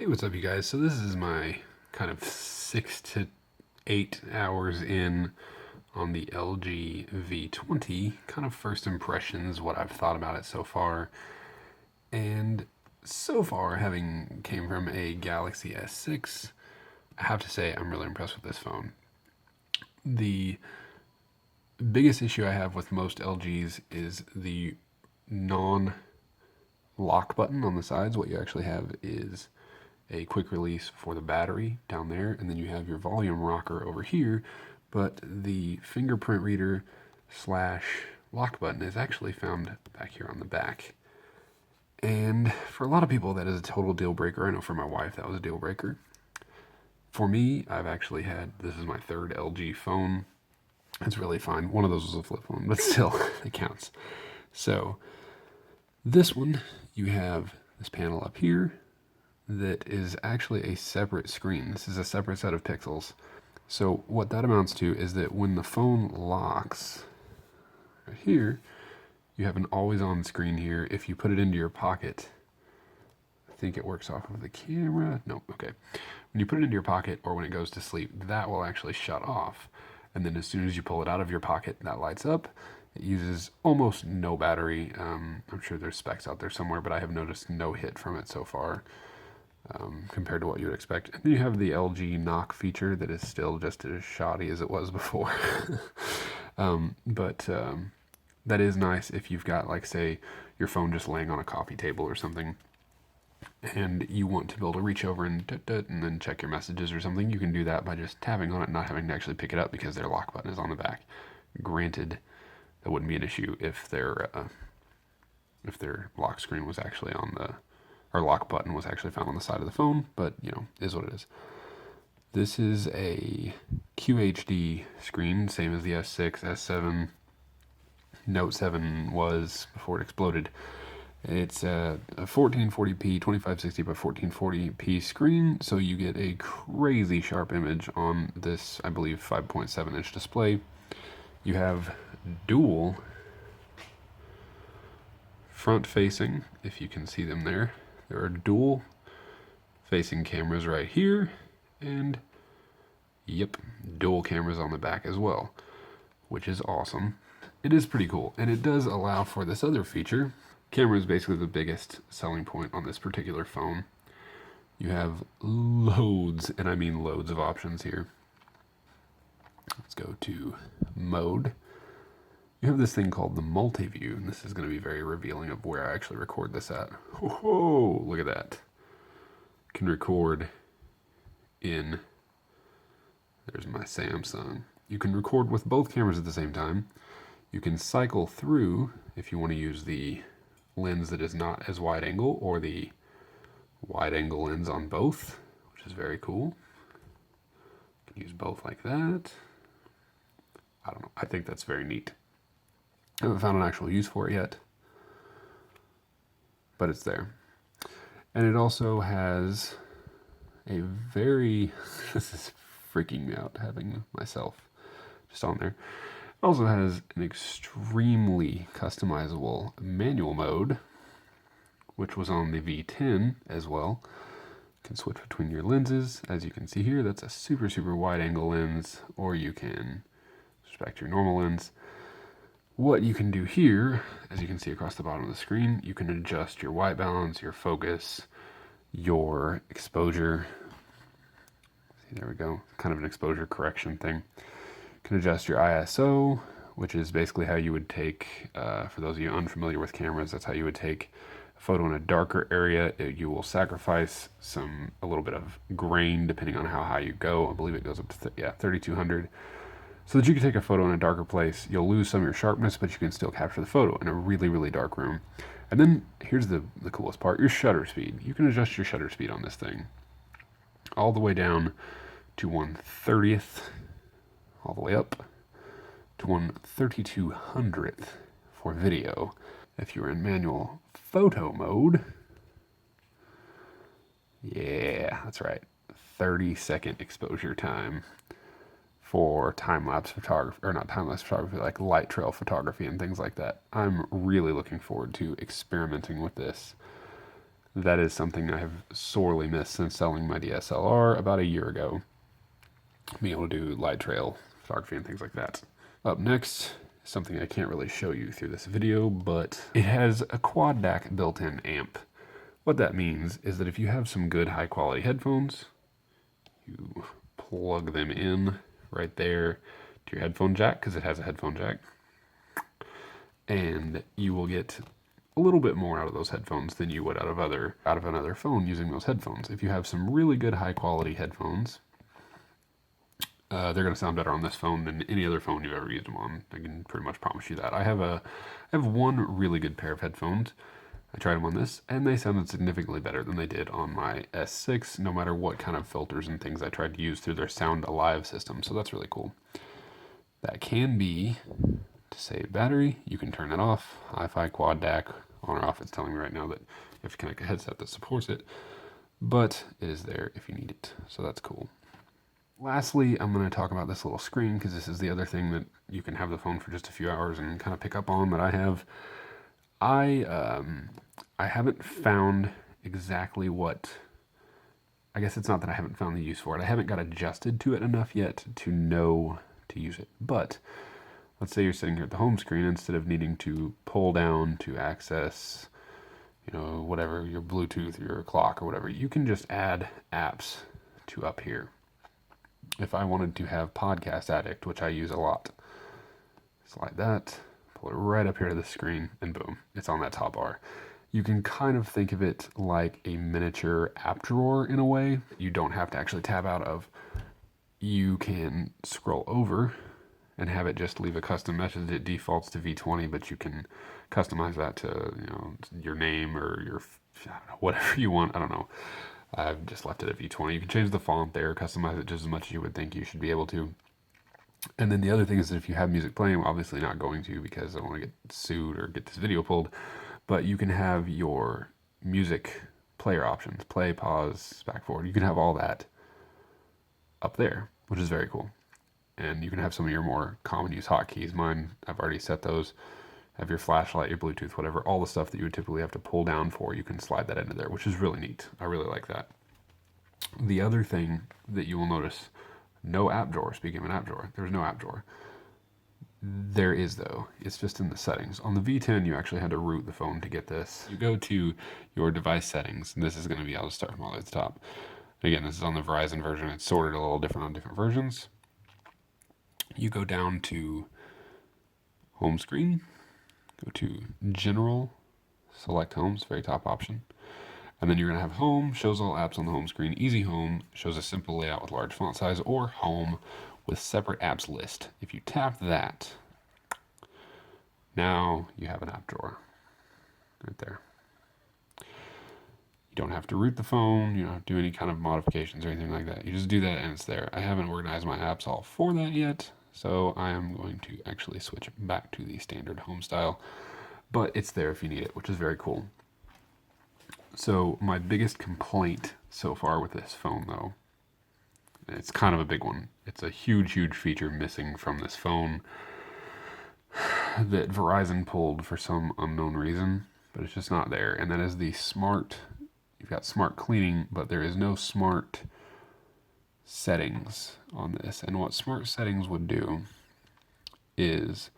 Hey, what's up, you guys? So this is my kind of 6 to 8 hours in on the LG V20, kind of first impressions, what I've thought about it so far. And so far, having came from a Galaxy S6, I have to say I'm really impressed with this phone. The biggest issue I have with most LGs is the non lock button on the sides. What you actually have is a quick release for the battery down there, and then you have your volume rocker over here, but the fingerprint reader slash lock button is actually found back here on the back. And for a lot of people, that is a total deal breaker. I know for my wife, that was a deal breaker. For me, I've actually had, this is my third LG phone. It's really fine. One of those was a flip phone, but still, it counts. So, this one, you have this panel up here that is actually a separate screen. This is a separate set of pixels. So what that amounts to is that when the phone locks, right here, you have an always-on screen here. If you put it into your pocket, I think it works off of the camera. No, okay. When you put it into your pocket or when it goes to sleep, that will actually shut off. And then as soon as you pull it out of your pocket, that lights up. It uses almost no battery. I'm sure there's specs out there somewhere, but I have noticed no hit from it so far. Compared to what you would expect. And then you have the LG knock feature that is still just as shoddy as it was before. but that is nice if you've got, like, say, your phone just laying on a coffee table or something, and you want to be able to reach over and then check your messages or something. You can do that by just tapping on it, not having to actually pick it up because their lock button is on the back. Granted, that wouldn't be an issue if their lock screen was actually on the our lock button was actually found on the side of the phone, but is what it is. This is a QHD screen, same as the S6, S7, Note 7 was before it exploded. It's a 1440p, 2560 by 1440p screen, so you get a crazy sharp image on this, I believe, 5.7-inch display. You have dual front-facing, if you can see them there. There are dual facing cameras right here, and yep, dual cameras on the back as well, which is awesome. It is pretty cool, and it does allow for this other feature. Camera is basically the biggest selling point on this particular phone. You have loads, and I mean loads of options here. Let's go to mode. You have this thing called the multi-view, and this is going to be very revealing of where I actually record this at. Whoa, look at that. Can record in, there's my Samsung. You can record with both cameras at the same time. You can cycle through if you want to use the lens that is not as wide angle or the wide angle lens on both, which is very cool. You can use both like that. I don't know, I think that's very neat. I haven't found an actual use for it yet, but it's there. And it also has a very, this is freaking me out having myself just on there. It also has an extremely customizable manual mode, which was on the V10 as well. You can switch between your lenses. As you can see here, that's a super, super wide angle lens, or you can switch back to your normal lens. What you can do here, as you can see across the bottom of the screen, you can adjust your white balance, your focus, your exposure. See, there we go. Kind of an exposure correction thing. You can adjust your ISO, which is basically how you would take, for those of you unfamiliar with cameras, that's how you would take a photo in a darker area. You will sacrifice a little bit of grain depending on how high you go. I believe it goes up to 3200. So that you can take a photo in a darker place. You'll lose some of your sharpness, but you can still capture the photo in a really, really dark room. And then here's the coolest part, your shutter speed. You can adjust your shutter speed on this thing all the way down to 1/30th, all the way up to 1/3200th for video. If you're in manual photo mode, yeah, that's right, 30-second exposure time for time-lapse photography, or not time-lapse photography, like light trail photography and things like that. I'm really looking forward to experimenting with this. That is something I have sorely missed since selling my DSLR about a year ago. Being able to do light trail photography and things like that. Up next, something I can't really show you through this video, but it has a quad DAC built-in amp. What that means is that if you have some good high quality headphones, you plug them in right there to your headphone jack, because it has a headphone jack, and you will get a little bit more out of those headphones than you would out of another phone using those headphones. If you have some really good high quality headphones, they're going to sound better on this phone than any other phone you've ever used them on. I can pretty much promise you that. I have one really good pair of headphones. I tried them on this, and they sounded significantly better than they did on my S6, no matter what kind of filters and things I tried to use through their Sound Alive system, so that's really cool. That can be to save battery. You can turn that off. Hi-Fi, quad DAC, on or off. It's telling me right now that you have to connect a headset that supports it, but it is there if you need it, so that's cool. Lastly, I'm going to talk about this little screen, because this is the other thing that you can have the phone for just a few hours and kind of pick up on that I have. I haven't found exactly what, I guess it's not that I haven't found the use for it. I haven't got adjusted to it enough yet to know to use it. But let's say you're sitting here at the home screen, instead of needing to pull down to access, whatever, your Bluetooth, your clock or whatever, you can just add apps to up here. If I wanted to have Podcast Addict, which I use a lot, slide that, pull it right up here to the screen, and boom, it's on that top bar. You can kind of think of it like a miniature app drawer in a way. You don't have to actually tab out of. You can scroll over and have it just leave a custom message. It defaults to V20, but you can customize that to your name or your, whatever you want. I don't know. I've just left it at V20. You can change the font there, customize it just as much as you would think you should be able to. And then the other thing is that if you have music playing, we're obviously not going to, because I don't want to get sued or get this video pulled, but you can have your music player options, play, pause, back, forward. You can have all that up there, which is very cool. And you can have some of your more common use hotkeys. Mine, I've already set those. Have your flashlight, your Bluetooth, whatever, all the stuff that you would typically have to pull down for, you can slide that into there, which is really neat. I really like that. The other thing that you will notice, no app drawer. Speaking of an app drawer, there's no app drawer. There is, though. It's just in the settings. On the V10, you actually had to root the phone to get this. You go to your device settings, and this is going to be, I'll just start from all the way at the top. And again, this is on the Verizon version. It's sorted a little different on different versions. You go down to home screen, go to general, select homes, very top option. And then you're going to have home, shows all apps on the home screen. Easy home shows a simple layout with large font size, or home with separate apps list. If you tap that, now you have an app drawer right there. You don't have to root the phone, you don't have to do any kind of modifications or anything like that. You just do that and it's there. I haven't organized my apps all for that yet, so I am going to actually switch back to the standard home style, but it's there if you need it, which is very cool. So my biggest complaint so far with this phone, though, and it's kind of a big one, it's a huge, huge feature missing from this phone that Verizon pulled for some unknown reason, but it's just not there. And that is the smart, you've got smart cleaning, but there is no smart settings on this. And what smart settings would do is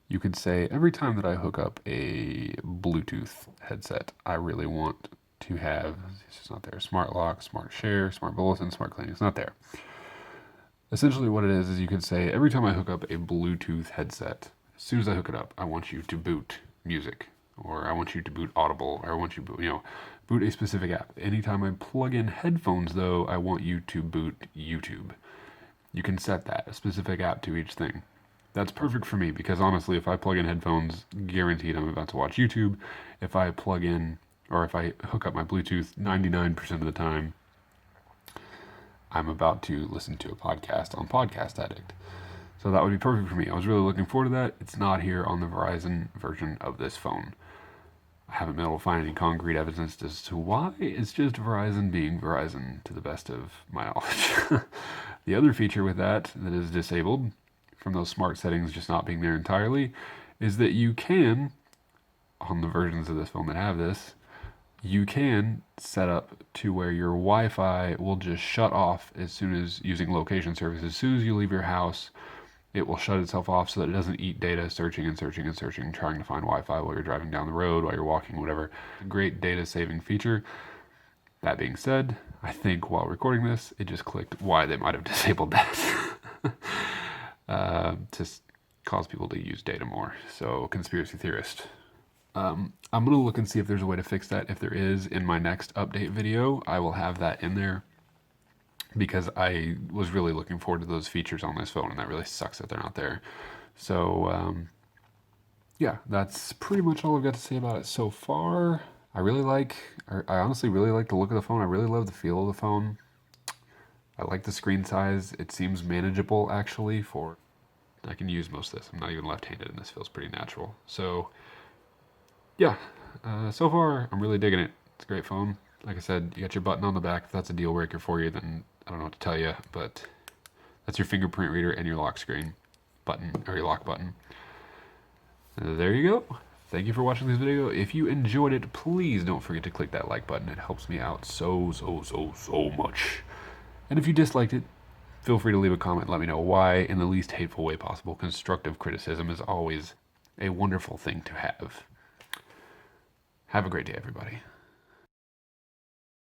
you could say, every time that I hook up a Bluetooth headset, I really want to have, it's just not there, smart lock, smart share, smart bulletin, smart cleaning. It's not there. Essentially what it is you could say, every time I hook up a Bluetooth headset, as soon as I hook it up, I want you to boot music, or I want you to boot Audible, or I want you to boot a specific app. Anytime I plug in headphones, though, I want you to boot YouTube. You can set that, a specific app to each thing. That's perfect for me, because honestly, if I plug in headphones, guaranteed I'm about to watch YouTube. If I plug in, or if I hook up my Bluetooth, 99% of the time, I'm about to listen to a podcast on Podcast Addict. So that would be perfect for me. I was really looking forward to that. It's not here on the Verizon version of this phone. I haven't been able to find any concrete evidence as to why. It's just Verizon being Verizon, to the best of my knowledge. The other feature with that is disabled from those smart settings just not being there entirely is that you can, on the versions of this phone that have this, You can set up to where your Wi-Fi will just shut off as soon as using location service. As soon as you leave your house, it will shut itself off so that it doesn't eat data searching and searching and searching, trying to find Wi-Fi while you're driving down the road, while you're walking, whatever. Great data saving feature. That being said, I think while recording this, it just clicked why they might have disabled that to cause people to use data more. So, conspiracy theorist. I'm going to look and see if there's a way to fix that. If there is, in my next update video, I will have that in there because I was really looking forward to those features on this phone, and that really sucks that they're not there. So, yeah, that's pretty much all I've got to say about it so far. I honestly really like the look of the phone. I really love the feel of the phone. I like the screen size. It seems manageable, actually, I can use most of this. I'm not even left-handed, and this feels pretty natural. So, yeah, so far, I'm really digging it. It's a great phone. Like I said, you got your button on the back. If that's a deal breaker for you, then I don't know what to tell you, but that's your fingerprint reader and your lock screen button, or your lock button. There you go. Thank you for watching this video. If you enjoyed it, please don't forget to click that like button. It helps me out so much. And if you disliked it, feel free to leave a comment and let me know why in the least hateful way possible. Constructive criticism is always a wonderful thing to have. Have a great day, everybody.